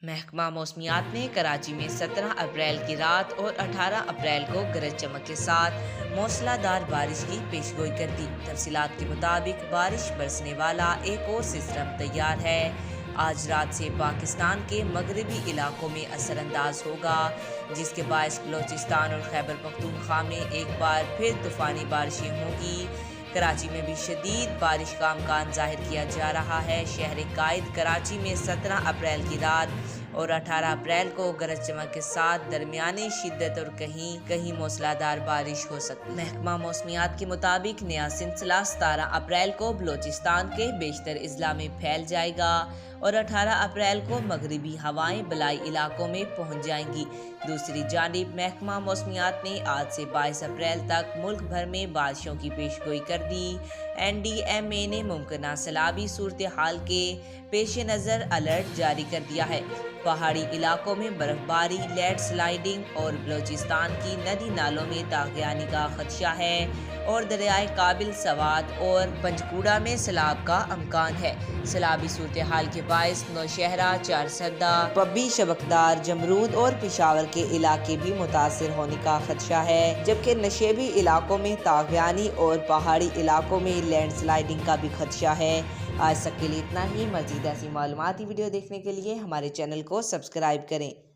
محکمہ موسمیات نے کراچی میں 17 اپریل کی رات اور 18 اپریل کو گرج چمک کے ساتھ موسلا دھار بارش کی پیشگوئی کر دی۔ تفصیلات کے مطابق بارش برسنے والا ایک اور سسٹم تیار ہے۔ آج رات سے پاکستان کے مغربی علاقوں میں اثر انداز ہوگا، جس کے باعث بلوچستان اور خیبر پختونخوا میں ایک بار پھر طوفانی بارشیں ہوں گی۔ کراچی میں بھی شدید بارش کا امکان ظاہر کیا جا رہا ہے۔ شہر قائد کراچی میں 17 اپریل کی رات اور 18 اپریل کو گرج چمک کے ساتھ درمیانی شدت اور کہیں کہیں موسلا دھار بارش ہو سکتی ہے۔ محکمہ موسمیات کے مطابق نیا سلسلہ 17 اپریل کو بلوچستان کے بیشتر اضلاع میں پھیل جائے گا اور 18 اپریل کو مغربی ہوائیں بلائی علاقوں میں پہنچ جائیں گی۔ دوسری جانب محکمہ موسمیات نے آج سے 22 اپریل تک ملک بھر میں بارشوں کی پیشگوئی کر دی۔ NDMA نے ممکنہ سیلابی صورتحال کے پیش نظر الرٹ جاری کر دیا ہے۔ پہاڑی علاقوں میں برف باری، لینڈ سلائیڈنگ اور بلوچستان کی ندی نالوں میں طاغیانی کا خدشہ ہے اور دریائے کابل، سوات اور پنجگوڑہ میں سیلاب کا امکان ہے۔ سیلابی صورتحال کے باعث نوشہرہ، چارسدہ، پبی، شبکدار، جمرود اور پشاور کے علاقے بھی متاثر ہونے کا خدشہ ہے، جبکہ نشیبی علاقوں میں طاغیانی اور پہاڑی علاقوں میں لینڈ سلائیڈنگ کا بھی خدشہ ہے۔ آج تک کے لیے اتنا ہی۔ مزید ایسی معلوماتی ویڈیو دیکھنے کے لیے ہمارے چینل کو سبسکرائب کریں۔